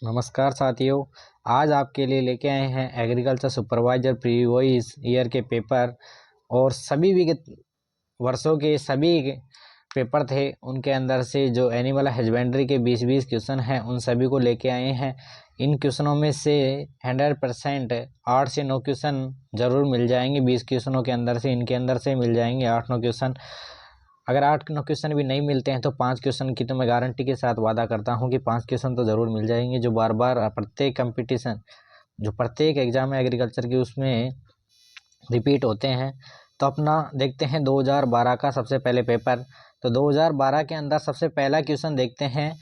नमस्कार साथियों। आज आपके लिए लेके आए हैं एग्रीकल्चर सुपरवाइजर प्रीवियस ईयर के पेपर और सभी विगत वर्षों के सभी पेपर थे उनके अंदर से जो एनिमल हस्बेंड्री के 20-20 क्वेश्चन हैं उन सभी को लेके आए हैं। इन क्वेश्चनों में से 100% 8 से 9 क्वेश्चन जरूर मिल जाएंगे। 20 क्वेश्चनों के अंदर से इनके अंदर से मिल जाएंगे 8-9 क्वेश्चन। अगर 8-9 क्वेश्चन भी नहीं मिलते हैं तो 5 क्वेश्चन की तो मैं गारंटी के साथ वादा करता हूं कि 5 क्वेश्चन तो ज़रूर मिल जाएंगे, जो बार बार प्रत्येक एग्जाम है एग्रीकल्चर की उसमें रिपीट होते हैं। तो अपना देखते हैं 2012 का सबसे पहले पेपर। तो 2012 के अंदर सबसे पहला क्वेश्चन देखते हैं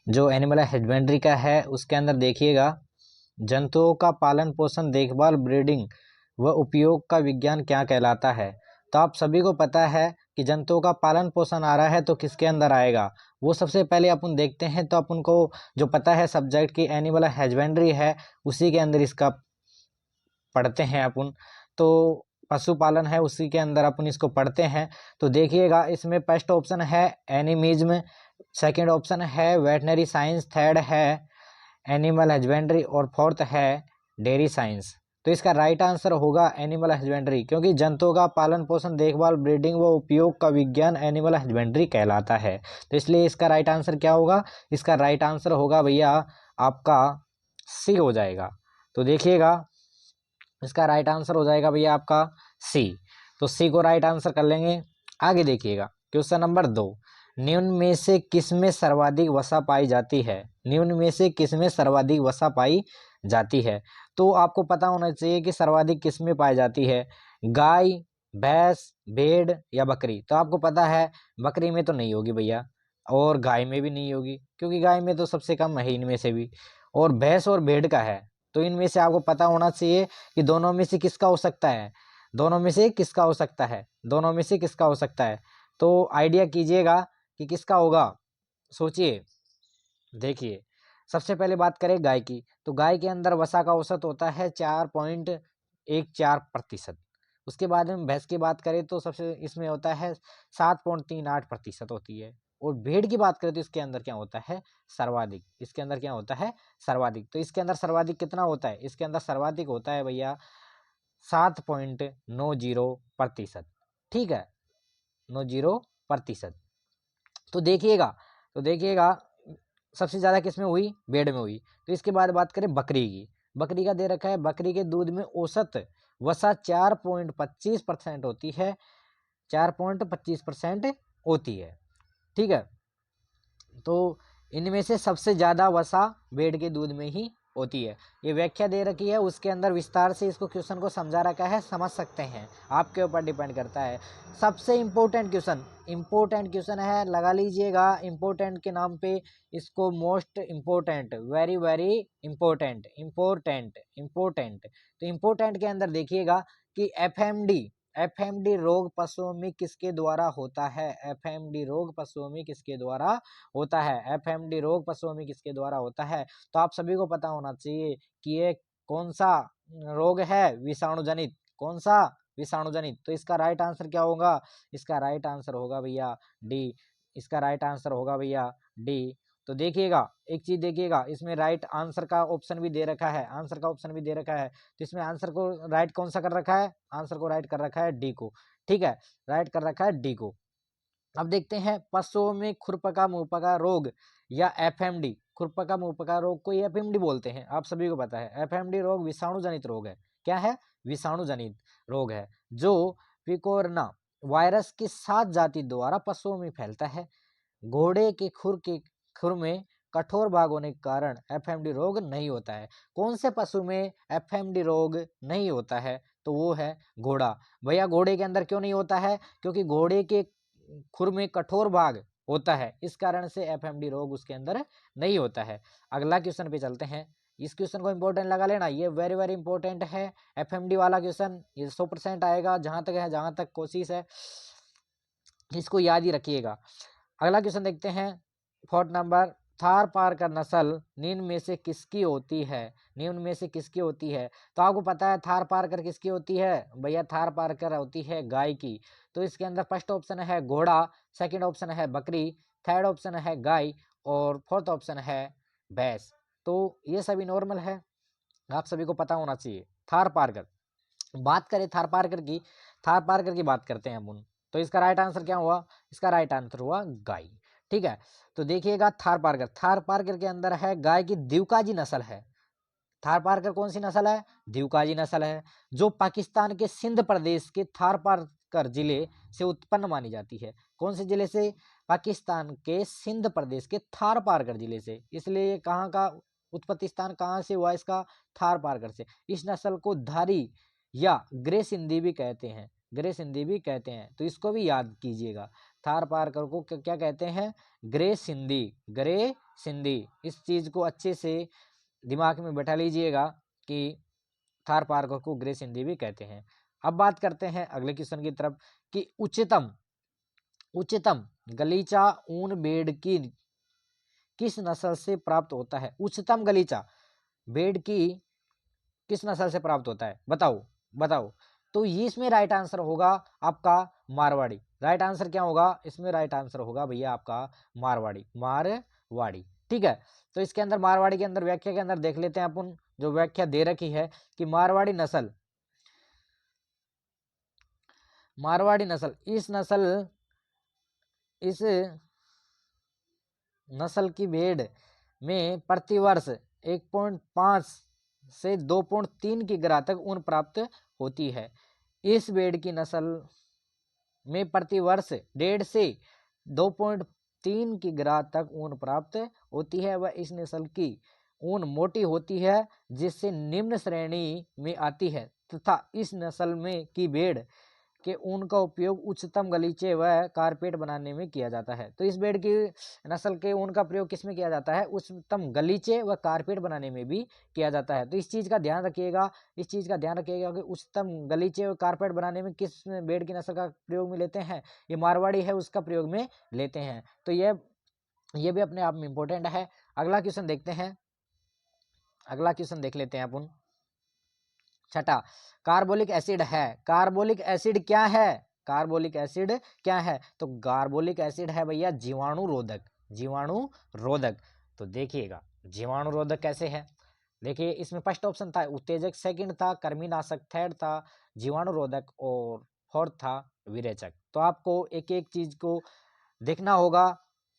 जो एनिमल हस्बेंड्री का है। उसके अंदर देखिएगा, जंतुओं का पालन पोषण, देखभाल, ब्रीडिंग व उपयोग का विज्ञान क्या कहलाता है। तो आप सभी को पता है कि जंतुओं का पालन पोषण आ रहा है तो किसके अंदर आएगा, वो सबसे पहले अपन देखते हैं। तो अपन को जो पता है सब्जेक्ट की एनिमल हस्बेंड्री है उसी के अंदर इसका पढ़ते हैं अपन। तो पशुपालन है उसी के अंदर अपन इसको पढ़ते हैं। तो देखिएगा, इसमें फर्स्ट ऑप्शन है एनिमिज्म, सेकंड ऑप्शन है वेटनरी साइंस, थर्ड है एनिमल हस्बेंड्री और फोर्थ है डेयरी साइंस। तो इसका राइट आंसर होगा एनिमल हस्बेंड्री, क्योंकि जंतुओं का पालन पोषण, देखभाल, ब्रीडिंग व उपयोग का विज्ञान एनिमल हस्बेंड्री कहलाता है। तो इसलिए इसका राइट आंसर क्या होगा? इसका राइट आंसर होगा भैया आपका सी हो जाएगा। तो देखिएगा, इसका राइट आंसर हो जाएगा भैया आपका सी। तो सी को राइट आंसर कर लेंगे। आगे देखिएगा, क्वेश्चन नंबर 2, निम्न में से किसमें सर्वाधिक वसा पाई जाती है? निम्न में से किसमें सर्वाधिक वसा पाई जाती है? तो आपको पता होना चाहिए कि सर्वाधिक किसमें पाई जाती है, गाय, भैंस, भेड़ या बकरी। तो आपको पता है बकरी में तो नहीं होगी भैया, और गाय में भी नहीं होगी क्योंकि गाय में तो सबसे कम है इनमें से भी, और भैंस और भेड़ का है। तो इनमें से आपको पता होना चाहिए कि दोनों में से किसका हो सकता है, दोनों में से किसका हो सकता है, दोनों में से किसका हो सकता है। तो आइडिया कीजिएगा कि किसका होगा, सोचिए। देखिए, सबसे पहले बात करें गाय की, तो गाय के अंदर वसा का औसत होता है 4.14%। उसके बाद में भैंस की बात करें तो सबसे इसमें होता है 7.38% होती है। और भेड़ की बात करें तो इसके अंदर क्या होता है, सर्वाधिक। इसके अंदर क्या होता है, सर्वाधिक। तो इसके अंदर सर्वाधिक कितना होता है, इसके अंदर सर्वाधिक होता है भैया 7.90%। ठीक है, 90%। तो देखिएगा, तो देखिएगा सबसे ज़्यादा किसमें हुई, भेड़ में हुई। तो इसके बाद बात करें बकरी की, बकरी का दे रखा है, बकरी के दूध में औसत वसा 4.25% होती है, 4.25% होती है। ठीक है, तो इनमें से सबसे ज़्यादा वसा भेड़ के दूध में ही होती है। ये व्याख्या दे रखी है, उसके अंदर विस्तार से इसको क्वेश्चन को समझा रखा है, समझ सकते हैं, आपके ऊपर डिपेंड करता है। सबसे इम्पोर्टेंट क्वेश्चन है, लगा लीजिएगा इम्पोर्टेंट के नाम पे इसको, most important, very very important, important important. तो इम्पोर्टेंट के अंदर देखिएगा कि एफएमडी रोग पशुओं में किसके द्वारा होता है, एफएमडी रोग पशुओं में किसके द्वारा होता है, एफएमडी रोग पशुओं में किसके द्वारा होता है। तो आप सभी को पता होना चाहिए कि ये कौन सा रोग है, विषाणु जनित, कौन सा, विषाणु जनित। तो इसका राइट आंसर क्या होगा, इसका राइट आंसर होगा भैया डी, इसका राइट आंसर होगा भैया डी। तो देखिएगा, एक चीज देखिएगा, इसमें राइट आंसर का ऑप्शन भी दे रखा है, आंसर का ऑप्शन भी दे रखा है। तो इसमें आंसर को राइट कौन सा कर रखा है, आंसर को राइट कर रखा है डी को। ठीक है, राइट कर रखा है डी को। अब देखते हैं पशुओं में खुरपका मुंहपका रोग या एफएमडी, खुरपका मुंहपका रोग को एफएमडी बोलते हैं, आप सभी को पता है। एफएमडी रोग विषाणु जनित रोग है। क्या है, विषाणु जनित रोग है, जो पिकोरना वायरस की 7 जाति द्वारा पशुओं में फैलता है। घोड़े के खुर में कठोर भाग होने के कारण एफएमडी रोग नहीं होता है। कौन से पशु में एफएमडी रोग नहीं होता है, तो वो है घोड़ा। भैया घोड़े के अंदर क्यों नहीं होता है, क्योंकि घोड़े के खुर में कठोर भाग होता है, इस कारण से एफएमडी रोग उसके अंदर नहीं होता है। अगला क्वेश्चन पे चलते हैं, इस क्वेश्चन को इंपॉर्टेंट लगा लेना, ये वेरी वेरी इंपॉर्टेंट है। एफएमडी वाला क्वेश्चन ये 100% आएगा, जहां तक है, जहां तक कोशिश है, इसको याद ही रखिएगा। अगला क्वेश्चन देखते हैं, फोर्थ नंबर, थार पारकर नस्ल निम्न में से किसकी होती है, निम्न में से किसकी होती है। तो आपको पता है थार पारकर किसकी होती है, भैया थार पारकर होती है गाय की। तो इसके अंदर फर्स्ट ऑप्शन है घोड़ा, सेकंड ऑप्शन है बकरी, थर्ड ऑप्शन है गाय और फोर्थ ऑप्शन है भैंस। तो ये सभी नॉर्मल है, आप सभी को पता होना चाहिए। थारपारकर, बात करें थारपारकर की, थारपारकर की बात करते हैं अपन, तो इसका राइट आंसर क्या हुआ? इसका राइट आंसर हुआ गाय। ठीक है, तो देखिएगा थारपारकर, थारपारकर के अंदर है गाय की दिवकाजी नस्ल है। थारपारकर कौन सी नस्ल है? दिवकाजी नस्ल है, जो पाकिस्तान के सिंध प्रदेश के थारपारकर जिले से उत्पन्न मानी जाती है। कौन से जिले से? पाकिस्तान के सिंध प्रदेश के थारपारकर जिले से। इसलिए ये कहाँ का उत्पत्ति स्थान कहाँ से हुआ इसका? थारपारकर से। इस नस्ल को धारी या ग्रे सिंधी भी कहते हैं, ग्रे सिंधी भी कहते हैं, तो इसको भी याद कीजिएगा। थारपारकर को क्या कहते हैं? Grey Sindhi, grey Sindhi. इस चीज को अच्छे से दिमाग में बैठा लीजिएगा कि थारपारकर को ग्रे सिंधी भी कहते हैं। अब बात करते हैं अगले क्वेश्चन की तरफ कि उच्चतम उच्चतम गलीचा ऊन भेड़ की किस नस्ल से प्राप्त होता है? उच्चतम गलीचा भेड़ की किस नस्ल से प्राप्त होता है? बताओ बताओ। तो ये इसमें राइट आंसर होगा आपका मारवाड़ी। राइट आंसर क्या होगा इसमें? राइट आंसर होगा भैया आपका मारवाड़ी, मारवाड़ी। ठीक है, तो इसके अंदर मारवाड़ी के अंदर व्याख्या के अंदर देख लेते हैं अपन, जो व्याख्या दे रखी है कि मारवाड़ी नस्ल, मारवाड़ी नस्ल, इस नस्ल की भेड़ में प्रतिवर्ष 1.5 से 2.3 की ग्रा तक ऊन प्राप्त होती है। इस भेड़ की नस्ल में प्रतिवर्ष 1.5 से 2.3 की ग्रा तक ऊन प्राप्त होती है। वह इस नस्ल की ऊन मोटी होती है, जिससे निम्न श्रेणी में आती है, तथा इस नस्ल में की भेड़ के ऊन का उपयोग उच्चतम गलीचे व कारपेट बनाने में किया जाता है। तो इस भेड़ की नस्ल के ऊन का प्रयोग किस में किया जाता है? उच्चतम गलीचे व कारपेट बनाने में भी किया जाता है। तो इस चीज का ध्यान रखिएगा, इस चीज का ध्यान रखिएगा कि उच्चतम गलीचे व कारपेट बनाने में किस भेड़ की नस्ल का प्रयोग में लेते हैं? ये मारवाड़ी है, उसका प्रयोग में लेते हैं। तो ये भी अपने आप में इंपॉर्टेंट है। अगला क्वेश्चन देखते हैं, अगला क्वेश्चन देख लेते हैं अपन। छठा, कार्बोलिक एसिड है। कार्बोलिक एसिड क्या है? कार्बोलिक एसिड क्या है? तो कार्बोलिक एसिड है भैया जीवाणु रोधक, जीवाणु रोधक। तो देखिएगा जीवाणु रोधक कैसे है? देखिए इसमें फर्स्ट ऑप्शन था उत्तेजक, सेकंड था कृमिनाशक, थर्ड था जीवाणु रोधक और फोर्थ था विरेचक। तो आपको एक एक चीज को देखना होगा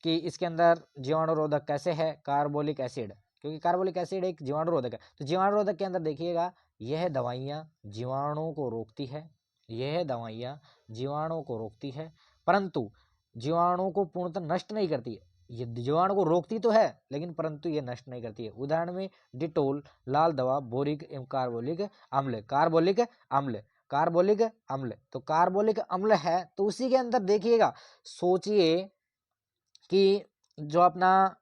कि इसके अंदर जीवाणु रोधक कैसे है कार्बोलिक एसिड, क्योंकि कार्बोलिक एसिड एक जीवाणु रोधक है। तो जीवाणु रोधक के अंदर देखिएगा यह दवाइयाँ जीवाणुओं को रोकती है, यह दवाइयाँ जीवाणुओं को रोकती है, परंतु जीवाणुओं को पूर्णतः नष्ट नहीं करती है। ये जीवाणु को रोकती तो है लेकिन परंतु ये नष्ट नहीं करती है। उदाहरण में डिटोल, लाल दवा, बोरिक एवं कार्बोलिक अम्ल, कार्बोलिक अम्ल, कार्बोलिक अम्ल। तो कार्बोलिक अम्ल है तो उसी के अंदर देखिएगा, सोचिए कि जो अपना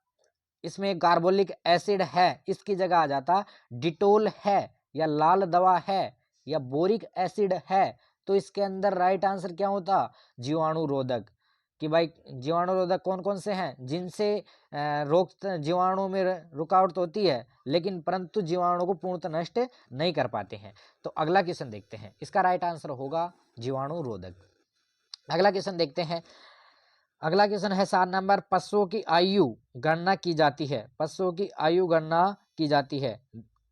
इसमें कार्बोलिक एसिड है इसकी जगह आ जाता डिटोल है या लाल दवा है या बोरिक एसिड है, तो इसके अंदर राइट आंसर क्या होता? जीवाणु रोधक। कि भाई जीवाणु रोधक कौन कौन से हैं जिनसे रोग जीवाणु में रुकावट होती है लेकिन परंतु जीवाणु को पूर्णतः नष्ट नहीं कर पाते हैं। तो अगला क्वेश्चन देखते हैं, इसका राइट आंसर होगा जीवाणु रोधक। अगला क्वेश्चन देखते हैं, अगला क्वेश्चन है 7 नंबर, पशुओं की आयु गणना की जाती है। पशुओं की आयु गणना की जाती है,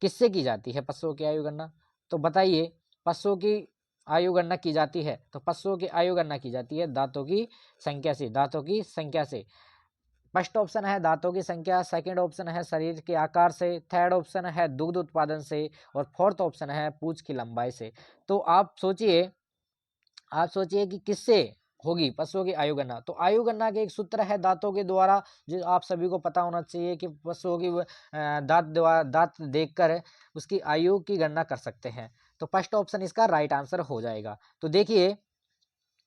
किससे की जाती है पशुओं की आयु गणना? तो बताइए, पशुओं की आयु गणना की जाती है, तो पशुओं की आयु गणना की जाती है दांतों की संख्या से, दांतों की संख्या से। फर्स्ट ऑप्शन है दांतों की संख्या, सेकंड ऑप्शन है शरीर के आकार से, थर्ड ऑप्शन है दुग्ध उत्पादन से और फोर्थ ऑप्शन है पूंछ की लंबाई से। तो आप सोचिए कि किससे होगी पशुओं की आयु गणना? तो आयु गणना के एक सूत्र है दांतों के द्वारा, जो आप सभी को पता होना चाहिए कि पशुओं की दांत देखकर उसकी आयु की गणना कर सकते हैं। तो फर्स्ट ऑप्शन इसका राइट आंसर हो जाएगा। तो देखिए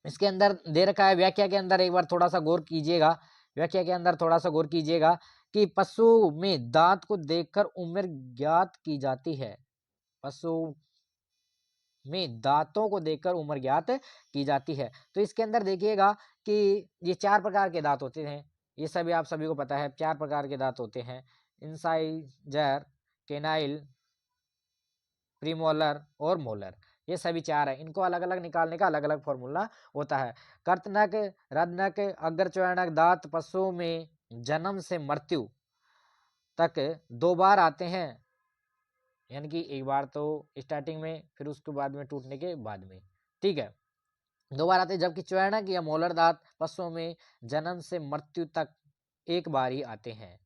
इसके अंदर दे रखा है, व्याख्या के अंदर एक बार थोड़ा सा गौर कीजिएगा, व्याख्या के अंदर थोड़ा सा गौर कीजिएगा कि पशु में दांत को देखकर उम्र ज्ञात की जाती है। पशु में दांतों को देखकर उम्र ज्ञात की जाती है। तो इसके अंदर देखिएगा कि ये 4 प्रकार के दांत होते हैं, ये सभी आप सभी को पता है 4 प्रकार के दांत होते हैं, इंसाइजर, केनाइल, प्रीमोलर और मोलर। ये सभी 4 है, इनको अलग अलग निकालने का अलग अलग फॉर्मूला होता है। कर्तनक, रदनक, अग्रचयनक दांत पशुओं में जन्म से मृत्यु तक 2 बार आते हैं, यानी कि एक बार तो स्टार्टिंग में, फिर उसके बाद में टूटने के बाद में, ठीक है, 2 बार आते हैं। जबकि चयनक या मोलर दांत पशुओं में जन्म से मृत्यु तक एक बार ही आते हैं,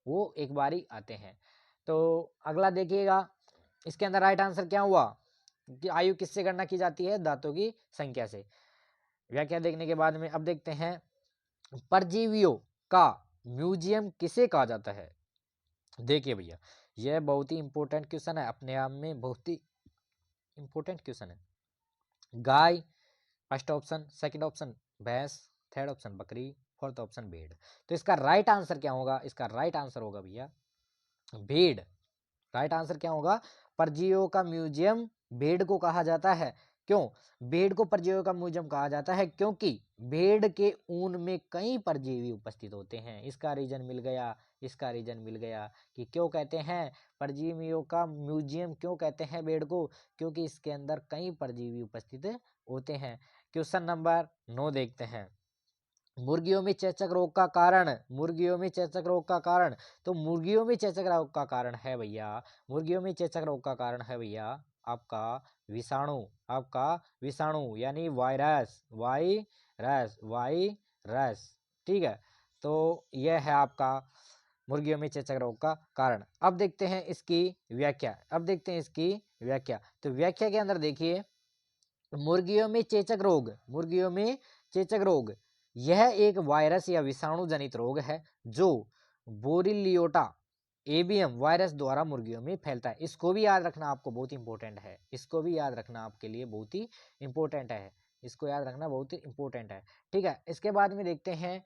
वो एक बार ही आते हैं। तो अगला देखिएगा, इसके अंदर राइट आंसर क्या हुआ कि आयु किससे गणना की जाती है, दांतों की संख्या से। व्याख्या देखने के बाद में अब देखते हैं परजीवियों का म्यूजियम किसे कहा जाता है। देखिए भैया, यह बहुत ही इंपॉर्टेंट क्वेश्चन है, अपने आप में बहुत ही इंपॉर्टेंट क्वेश्चन है। Guy first option, second option भैंस, थर्ड ऑप्शन बकरी, फोर्थ ऑप्शन भेड़। तो इसका राइट आंसर क्या होगा, इसका राइट आंसर होगा भैया भेड़। राइट आंसर क्या होगा, परजीवियों का म्यूजियम भेड़ को कहा जाता है। क्यों भेड़ को परजीवियों का म्यूजियम कहा जाता है, क्योंकि भेड़ के ऊन में कई परजीवी उपस्थित होते हैं। इसका रीजन मिल गया, इसका रीजन मिल गया कि क्यों कहते हैं परजीवियों का म्यूजियम, क्यों कहते हैं भेड़ को, क्योंकि इसके अंदर कई परजीवी उपस्थित होते हैं। क्वेश्चन नंबर 9 देखते हैं, मुर्गियों में चेचक रोग का कारण, मुर्गियों में चेचक रोग का कारण। तो मुर्गियों में चेचक रोग का कारण है भैया, मुर्गियों में चेचक रोग का कारण है भैया आपका विषाणु, आपका विषाणु यानी वायरस, वायरस, वायरस, ठीक है। तो यह है आपका मुर्गियों में चेचक रोग का कारण। अब देखते हैं इसकी व्याख्या, अब देखते हैं इसकी व्याख्या। तो व्याख्या के अंदर देखिए, मुर्गियों में चेचक रोग, मुर्गियों में चेचक रोग यह एक वायरस या विषाणु जनित रोग है जो बोरिलियोटा एवियम वायरस द्वारा मुर्गियों में फैलता है। इसको भी याद रखना आपको बहुत इंपॉर्टेंट है, इसको भी याद रखना आपके लिए बहुत ही इंपॉर्टेंट है, इसको याद रखना बहुत ही इंपॉर्टेंट है, ठीक है। इसके बाद में देखते हैं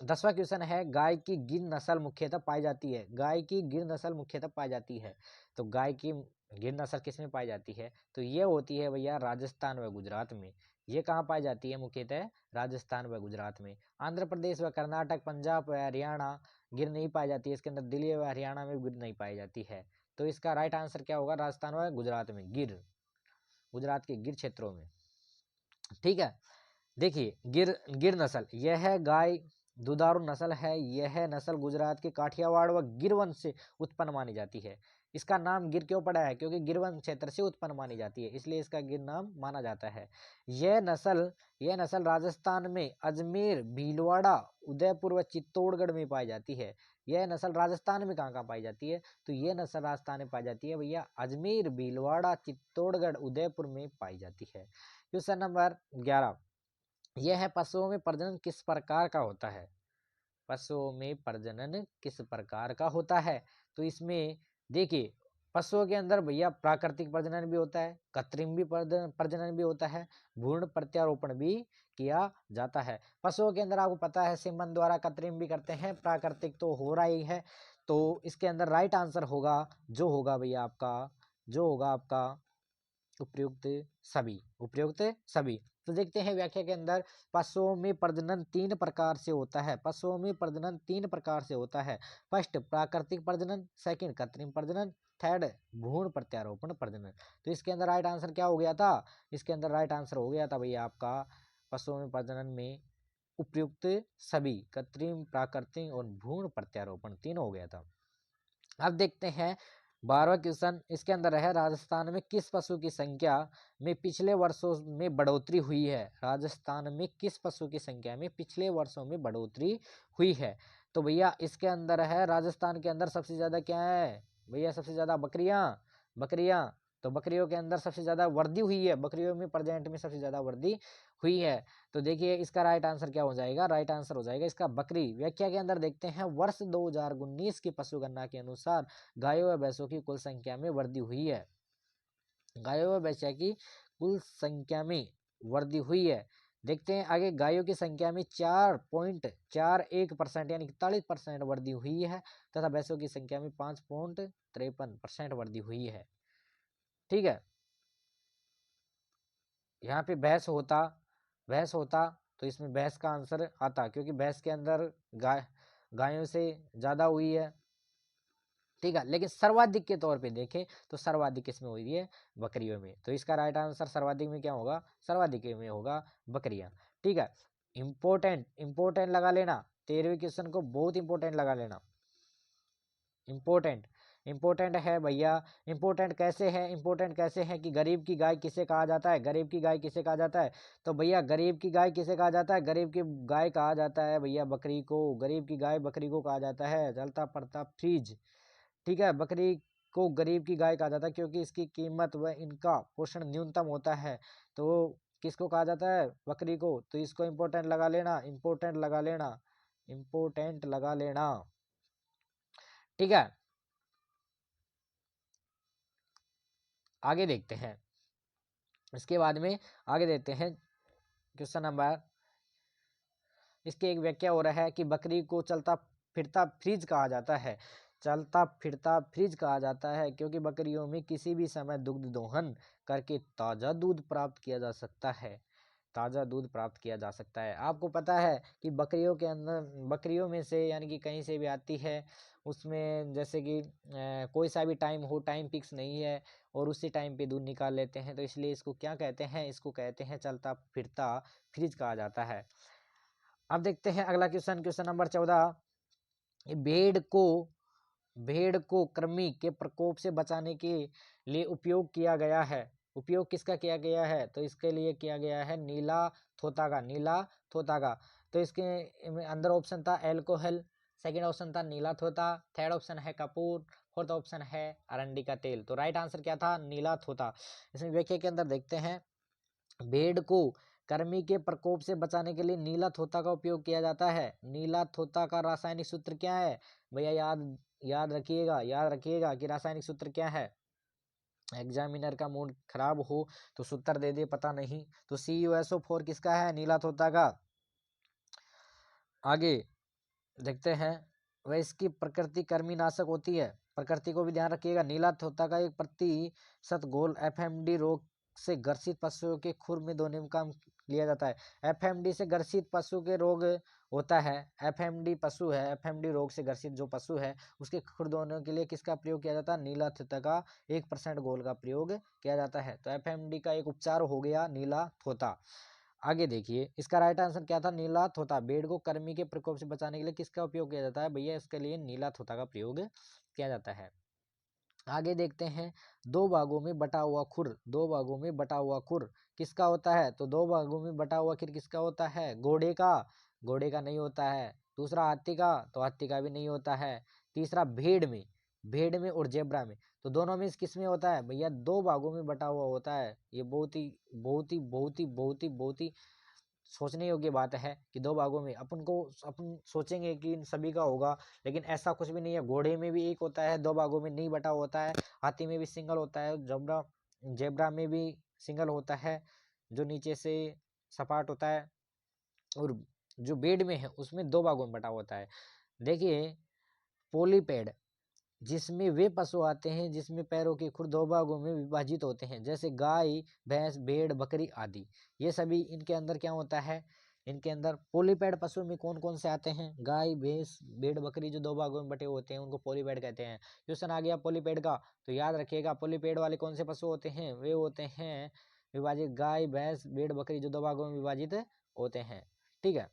10वां क्वेश्चन है, गाय की गिर नस्ल मुख्यतः पाई जाती है, गाय की गिर नस्ल मुख्यतः पाई जाती है। तो गाय की गिर नस्ल किस में पाई जाती है, तो ये होती है भैया राजस्थान व गुजरात में। ये कहाँ पाई जाती है, मुख्यतः राजस्थान व गुजरात में। आंध्र प्रदेश व कर्नाटक, पंजाब व हरियाणा गिर नहीं पाई जाती है, इसके अंदर दिल्ली व हरियाणा में गिर नहीं पाई जाती है। तो इसका राइट आंसर क्या होगा, राजस्थान व गुजरात में गिर, गुजरात के गिर क्षेत्रों में, ठीक है। देखिए गिर, गिर नस्ल यह है गाय दुधारू नस्ल है, यह नस्ल गुजरात के काठियावाड़ व गिरवंश से उत्पन्न मानी जाती है। इसका नाम गिर क्यों पड़ा है, क्योंकि गिरवंश क्षेत्र से उत्पन्न मानी जाती है, इसलिए इसका गिर नाम माना जाता है। यह नस्ल राजस्थान में अजमेर, भीलवाड़ा, उदयपुर व चित्तौड़गढ़ में पाई जाती है। यह नस्ल राजस्थान में कहाँ कहाँ पाई जाती है, तो यह नस्ल राजस्थान में पाई जाती है भैया अजमेर, भीलवाड़ा, चित्तौड़गढ़, उदयपुर में पाई जाती है। क्वेश्चन नंबर 11, यह है पशुओं में प्रजनन किस प्रकार का होता है, पशुओं में प्रजनन किस प्रकार का होता है। तो इसमें देखिए पशुओं के अंदर भैया प्राकृतिक प्रजनन भी होता है, कृत्रिम भी प्रजनन भी होता है, भ्रूण प्रत्यारोपण भी किया जाता है। पशुओं के अंदर आपको पता है सेमन द्वारा कृत्रिम भी करते हैं, प्राकृतिक तो हो रहा ही है। तो इसके अंदर राइट आंसर होगा जो होगा भैया आपका, जो होगा आपका उपयुक्त सभी, उपयुक्त सभी। तो देखते हैं व्याख्या के अंदर, पशुओं में प्रजनन 3 प्रकार से होता है, पशुओं में प्रजनन 3 प्रकार से होता है। फर्स्ट प्राकृतिक प्रजनन, सेकंड कृत्रिम प्रजनन, थर्ड भ्रूण प्रत्यारोपण प्रजनन। तो इसके अंदर राइट आंसर क्या हो गया था, इसके अंदर राइट आंसर हो गया था भैया आपका पशुओं में प्रजनन में उपयुक्त सभी, कृत्रिम, प्राकृतिक और भ्रूण प्रत्यारोपण तीनों हो गया था। अब देखते हैं 12वां क्वेश्चन, इसके अंदर है राजस्थान में किस पशु की संख्या में पिछले वर्षों में बढ़ोतरी हुई है, राजस्थान में किस पशु की संख्या में पिछले वर्षों में बढ़ोतरी हुई है। तो भैया इसके अंदर है राजस्थान के अंदर सबसे ज्यादा क्या है भैया, सबसे ज्यादा बकरियां, बकरियां। तो बकरियों के अंदर सबसे ज्यादा वृद्धि हुई है, बकरियों में प्रेजेंट में सबसे ज्यादा वृद्धि हुई है। तो देखिए इसका राइट आंसर क्या हो जाएगा, राइट आंसर हो जाएगा इसका बकरी। व्याख्या के अंदर देखते हैं, वर्ष 2019 की पशु गणना के अनुसार गायों व भैंसों की कुल संख्या में वृद्धि हुई है, गायों व भैंसों की कुल संख्या में वृद्धि हुई है। देखते हैं आगे, गायों की संख्या में 4.41% यानी 41% वृद्धि हुई है, तथा भैंसों की संख्या में 5.53% वृद्धि हुई है, ठीक है। यहाँ पे भैंस होता तो इसमें भैंस का आंसर आता, क्योंकि भैंस के अंदर गायों से ज्यादा हुई है, ठीक है। लेकिन सर्वाधिक के तौर पे देखें तो सर्वाधिक किसमें हुई है, बकरियों में। तो इसका राइट आंसर सर्वाधिक में क्या होगा, सर्वाधिक में होगा बकरियां, ठीक है। इंपॉर्टेंट इंपॉर्टेंट लगा लेना, 13वें क्वेश्चन को बहुत इंपॉर्टेंट लगा लेना। इम्पोर्टेंट इम्पोर्टेंट है भैया। इम्पोर्टेंट कैसे है, इम्पोर्टेंट कैसे है कि गरीब की गाय किसे कहा जाता है, गरीब की गाय किसे कहा जाता है? तो भैया गरीब की गाय किसे कहा जाता है? गरीब की गाय कहा जाता है भैया बकरी को, गरीब की गाय बकरी को कहा जाता है। चलता पड़ता फ्रीज, ठीक है। बकरी को गरीब की गाय कहा जाता है क्योंकि इसकी कीमत व इनका पोषण न्यूनतम होता है। तो किसको कहा जाता है? बकरी को। तो इसको इम्पोर्टेंट लगा लेना, इम्पोर्टेंट लगा लेना, इम्पोर्टेंट लगा लेना, ठीक है। आगे देखते हैं, इसके बाद में आगे देखते हैं क्वेश्चन नंबर, इसकी एक व्याख्या हो रहा है कि बकरी को चलता फिरता फ्रिज कहा जाता है। चलता फिरता फ्रिज कहा जाता है क्योंकि बकरियों में किसी भी समय दुग्ध दोहन करके ताज़ा दूध प्राप्त किया जा सकता है, ताज़ा दूध प्राप्त किया जा सकता है। आपको पता है कि बकरियों के अंदर, बकरियों में से यानी कि कहीं से भी आती है, उसमें जैसे कि कोई सा भी टाइम हो, टाइम फिक्स नहीं है और उसी टाइम पे दूध निकाल लेते हैं, तो इसलिए इसको क्या कहते हैं? इसको कहते हैं चलता फिरता फ्रिज कहा जाता है। अब देखते हैं अगला क्वेश्चन, क्वेश्चन नंबर 14। भेड़ को कृमि के प्रकोप से बचाने के लिए उपयोग किया गया है। उपयोग किसका किया गया है? तो इसके लिए किया गया है नीला थोता का, नीला थोता का। तो इसके अंदर ऑप्शन था एल्कोहल, सेकंड ऑप्शन था नीला थोता, थर्ड ऑप्शन है कपूर, फोर्थ ऑप्शन है अरंडी का तेल। तो राइट आंसर क्या था? नीला थोता। इसमें व्याख्या के अंदर देखते हैं, भेड़ को कृमि के प्रकोप से बचाने के लिए नीला थोता का उपयोग किया जाता है। नीला थोता का रासायनिक सूत्र क्या है भैया? याद रखिएगा, याद रखिएगा कि रासायनिक सूत्र क्या है। एग्जामिनर का मूड खराब हो तो सूत्र दे दे, पता नहीं। तो CuSO4 किसका है? नीला थोता का। आगे देखते हैं, वह इसकी प्रकृति कृमिनाशक होती है, प्रकृति को भी ध्यान रखिएगा। नीला थोता का 1% घोल FMD रोग से ग्रसित पशुओं के खुर में धोने में काम लिया जाता है। FMD से ग्रसित पशु के रोग होता है, FMD पशु है, FMD रोग से ग्रसित जो पशु है उसके खुर धोने के लिए किसका प्रयोग किया जाता है? नीला थोता का 1% घोल का प्रयोग किया जाता है। तो FMD का एक उपचार हो गया नीला थोता। आगे देखिए, इसका राइट आंसर क्या था? नीला थोता। भेड़ को कृमि के प्रकोप से बचाने के लिए किसका उपयोग किया जाता है भैया? इसके लिए नीला थोता का प्रयोग किया जाता है। आगे देखते हैं, दो भागों में बटा हुआ खुर, दो भागों में बटा हुआ खुर किसका होता है? तो दो भागों में बटा हुआ खुर किसका होता है? घोड़े का, घोड़े का नहीं होता है। दूसरा हाथी का, तो हाथी का भी नहीं होता है। तीसरा भेड़ में, भेड़ में और जेब्रा में। तो दोनों में किस में होता है भैया? दो भागों में बटा हुआ होता है। ये बहुत ही बहुत ही बहुत ही बहुत ही बहुत ही सोचने योग्य बात है कि दो भागों में, अपन सोचेंगे कि इन सभी का होगा, लेकिन ऐसा कुछ भी नहीं है। घोड़े में भी एक होता है, दो भागों में नहीं बटा होता है। हाथी में भी सिंगल होता है, जेब्रा में भी सिंगल होता है जो नीचे से सपाट होता है, और जो बेड में है उसमें दो भागों में बटा होता है। देखिए, पोलीपेड जिसमें वे पशु आते हैं जिसमें पैरों के खुर दो भागों में विभाजित होते हैं, जैसे गाय, भैंस, भेड़, बकरी आदि। ये सभी इनके अंदर क्या होता है? इनके अंदर पोलीपेड पशु में कौन कौन से आते हैं? गाय, भैंस, भेड़, बकरी जो दो भागों में बटे होते हैं उनको पोलीपेड कहते हैं। क्वेश्चन आ गया पोलीपेड का, तो याद रखिएगा पोलीपेड वाले कौन से पशु होते हैं? वे होते हैं विभाजित गाय, भैंस, भेड़, बकरी जो दो भागों में विभाजित होते हैं, ठीक है।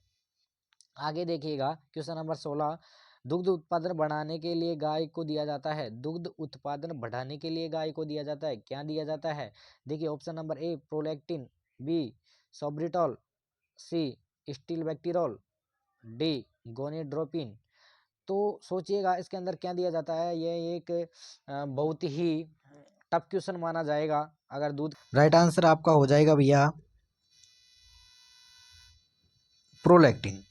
आगे देखिएगा, क्वेश्चन नंबर 16। दुग्ध उत्पादन बढ़ाने के लिए गाय को दिया जाता है, दुग्ध उत्पादन बढ़ाने के लिए गाय को दिया जाता है, क्या दिया जाता है? देखिए, option number A prolactin, B sorbitol, C stilboestrol, D gonadotropin. तो सोचिएगा इसके अंदर क्या दिया जाता है। ये एक बहुत ही टफ क्वेश्चन माना जाएगा। अगर दूध, राइट आंसर आपका हो जाएगा भैया प्रोलैक्टिन।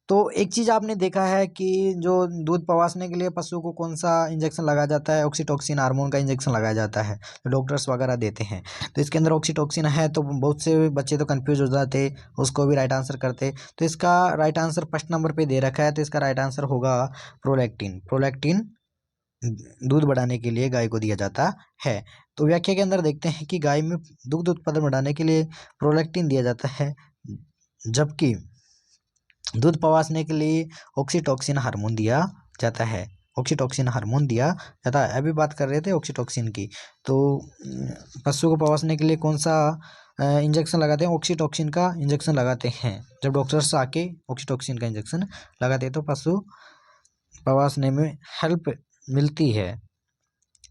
तो एक चीज़ आपने देखा है कि जो दूध पवासने के लिए पशु को कौन सा इंजेक्शन लगाया जाता है? ऑक्सीटोसिन हार्मोन का इंजेक्शन लगाया जाता है, तो डॉक्टर्स वगैरह देते हैं। तो इसके अंदर ऑक्सीटोसिन है, तो बहुत से बच्चे तो कंफ्यूज हो जाते, उसको भी राइट आंसर करते। तो इसका राइट आंसर फर्स्ट नंबर पे दे रखा है, तो इसका राइट आंसर होगा प्रोलैक्टिन। प्रोलैक्टिन दूध बढ़ाने के लिए गाय को दिया जाता है। तो व्याख्या के अंदर देखते हैं कि गाय में दुग्ध उत्पादन बढ़ाने के लिए प्रोलैक्टिन दिया जाता है, जबकि दूध पवासने के लिए ऑक्सीटोसिन हार्मोन दिया जाता है, ऑक्सीटोसिन हार्मोन दिया जाता है। अभी बात कर रहे थे ऑक्सीटोसिन की। तो पशु को पवासने के लिए कौन सा इंजेक्शन लगाते हैं? ऑक्सीटोसिन का इंजेक्शन लगाते हैं। जब डॉक्टर्स आके ऑक्सीटोसिन का इंजेक्शन लगाते हैं तो पशु पवासने में हेल्प मिलती है।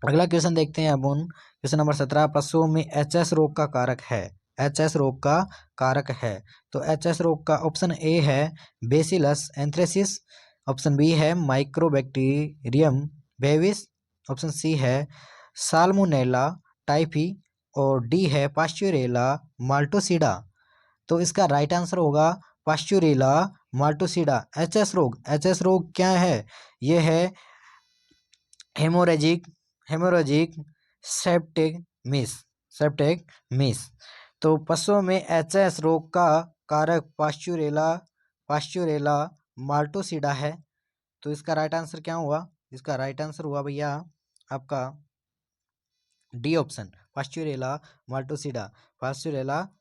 अगला क्वेश्चन देखते हैं अपन। क्वेश्चन नंबर 17, पशुओं में एचएस रोग का कारक है। एचएस रोग का कारक है। तो एचएस रोग का ऑप्शन ए है बेसिलस एंथ्रेसिस, ऑप्शन बी है माइक्रोबैक्टीरियम बेविस, ऑप्शन सी है साल्मोनेला टाइफी और डी है पास्चुरेला माल्टोसिडा। तो इसका राइट आंसर होगा पास्चुरेला माल्टोसिडा। एचएस रोग क्या है? यह है haemorrhagic haemorrhagic septic miss septic miss. तो पशुओं में एचएस रोग का कारक पास्चुरेला माल्टोसिडा है। तो इसका राइट आंसर क्या हुआ? इसका राइट आंसर हुआ भैया आपका डी ऑप्शन, पास्चुरेला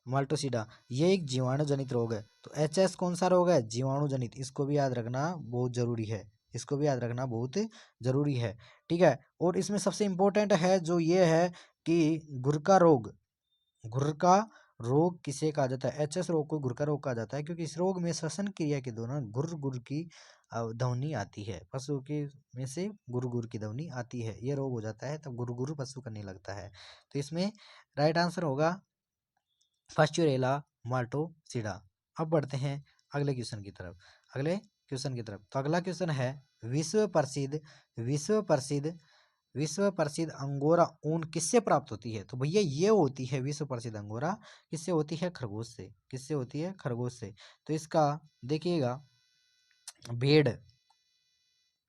माल्टोसिडा। ये एक जीवाणु जनित रोग है। तो एचएस कौन सा रोग है? जीवाणु जनित। इसको भी याद रखना बहुत जरूरी है, इसको भी याद रखना बहुत जरूरी है। ठीक है। और इसमें सबसे इंपॉर्टेंट है जो ये है कि घुर का रोग किसे कहा जाता है? एचएस रोग को घुर का रोग कहा जाता है क्योंकि इस रोग में श्वसन क्रिया के दौरान गुर गुर की ध्वनि आती है। पशु के में से गुर गुर की ध्वनि आती है, ये रोग हो जाता है तब गुर गुर पशु करने लगता है। तो इसमें राइट आंसर होगा पास्चुरेला माल्टोसिडा। अब बढ़ते हैं अगले क्वेश्चन की तरफ। तो अगला क्वेश्चन है विश्व प्रसिद्ध विश्व प्रसिद्ध अंगोरा ऊन किससे प्राप्त होती है? तो भैया ये होती है विश्व प्रसिद्ध अंगोरा किससे होती है? खरगोश से। किससे होती है? खरगोश से। तो इसका देखिएगा भेड़,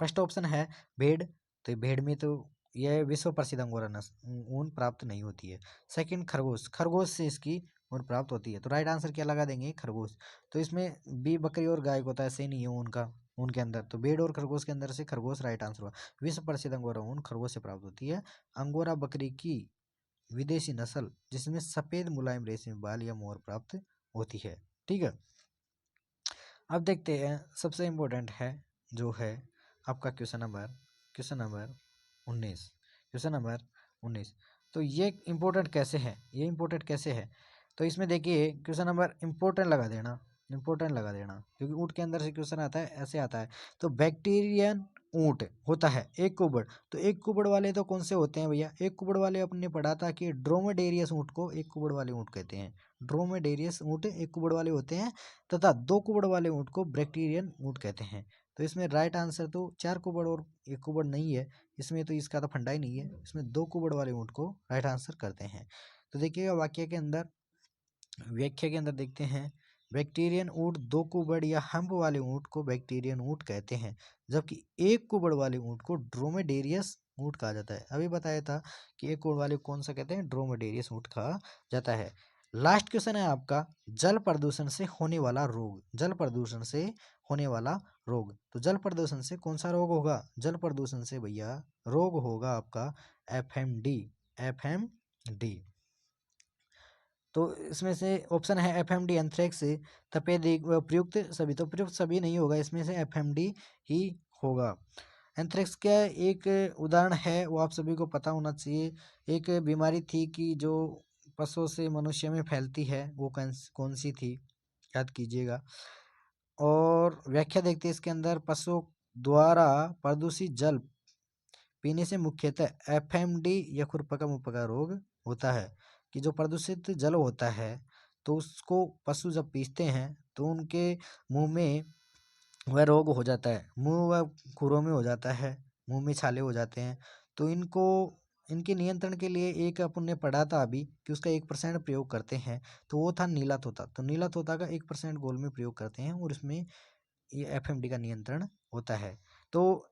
फर्स्ट ऑप्शन है भेड़। तो भेड़ में तो यह विश्व प्रसिद्ध अंगोरा ऊन प्राप्त नहीं होती है। सेकंड खरगोश से इसकी ऊन प्राप्त होती है। तो राइट आंसर क्या लगा देंगे? खरगोश। तो इसमें बी बकरी और गाय को होता है, ऐसे नहीं है ऊन का, ऊन के अंदर। तो भेड़ और खरगोश के अंदर से खरगोश राइट आंसर हुआ। विश्व प्रसिद्ध अंगोरा ऊन खरगोश से प्राप्त होती है। अंगोरा बकरी की विदेशी नस्ल जिसमें सफेद मुलायम रेशमी बाल या मोर प्राप्त होती है। ठीक है। अब देखते हैं सबसे इम्पोर्टेंट है जो है आपका क्वेश्चन नंबर 19। तो ये इम्पोर्टेंट कैसे है? तो इसमें देखिए क्वेश्चन नंबर इम्पोर्टेंट लगा देना क्योंकि ऊँट के अंदर से क्वेश्चन आता है, ऐसे आता है। तो बैक्टीरियन ऊँट होता है एक कुबड़। तो एक कुबड़ वाले तो कौन से होते हैं भैया? एक कुबड़ वाले अपने पढ़ा था कि ड्रोमेडेरियस ऊँट को एक कुबड़ वाले ऊँट कहते हैं। ड्रोमेडेरियस ऊँट एक कुबड़ वाले होते हैं तथा दो कुबड़ वाले ऊँट को बैक्टीरियन ऊँट कहते हैं। तो इसमें राइट आंसर तो 4 कुबड़ और 1 कुबड़ नहीं है। इसमें तो इसका तो फंडा ही नहीं है। इसमें 2 कुबड़ वाले ऊँट को राइट आंसर करते हैं। तो देखिएगा व्याख्या के अंदर देखते हैं। बैक्टीरियन ऊँट 2 कुबड़ या हम्प वाले ऊँट को बैक्टीरियन ऊँट कहते हैं, जबकि 1 कुबड़ वाले ऊँट को ड्रोमेडेरियस ऊँट कहा जाता है। अभी बताया था कि 1 कुबड़ वाले कौन सा कहते हैं? ड्रोमेडेरियस ऊँट कहा जाता है। लास्ट क्वेश्चन है आपका जल प्रदूषण से होने वाला रोग। तो जल प्रदूषण से कौन सा रोग होगा? जल प्रदूषण से भैया रोग होगा आपका एफएमडी। तो इसमें से ऑप्शन है एफएमडी एंथ्रेक्स, तपेदिक व प्रयुक्त सभी। तो प्रयुक्त सभी नहीं होगा, इसमें से एफएमडी ही होगा। एंथ्रेक्स का एक उदाहरण है वो आप सभी को पता होना चाहिए। एक बीमारी थी कि जो पशुओं से मनुष्य में फैलती है, वो कौन सी थी? याद कीजिएगा। और व्याख्या देखते हैं इसके अंदर। पशुओं द्वारा प्रदूषित जल पीने से मुख्यतः एफएमडी या खुरपका मुपका रोग होता है। कि जो प्रदूषित जल होता है तो उसको पशु जब पीते हैं तो उनके मुंह में वह रोग हो जाता है, मुंह व खुरों में हो जाता है, मुंह में छाले हो जाते हैं। तो इनके नियंत्रण के लिए एक अपन ने पढ़ा था अभी कि उसका 1% प्रयोग करते हैं। तो वो था नीला तोता। तो नीला तोता का 1% घोल में प्रयोग करते हैं और इसमें ये एफएमडी का नियंत्रण होता है। तो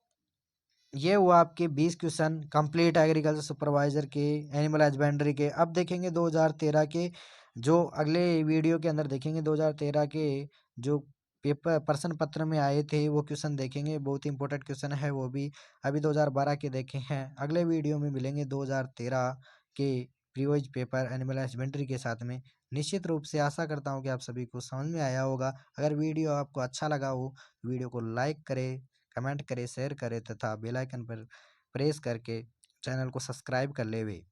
ये हुआ आपके 20 क्वेश्चन कंप्लीट एग्रीकल्चर सुपरवाइजर के, एनिमल हस्बेंड्री के। अब देखेंगे 2013 के, जो अगले वीडियो के अंदर देखेंगे 2013 के जो पेपर प्रश्न पत्र में आए थे वो क्वेश्चन देखेंगे। बहुत ही इंपॉर्टेंट क्वेश्चन है वो भी। अभी 2012 के देखे हैं, अगले वीडियो में मिलेंगे 2013 के प्रीवियस पेपर एनिमल हस्बेंड्री के साथ में। निश्चित रूप से आशा करता हूँ कि आप सभी को समझ में आया होगा। अगर वीडियो आपको अच्छा लगा हो वीडियो को लाइक करें, कमेंट करें, शेयर करें तथा बेल आइकन पर प्रेस करके चैनल को सब्सक्राइब कर ले वे।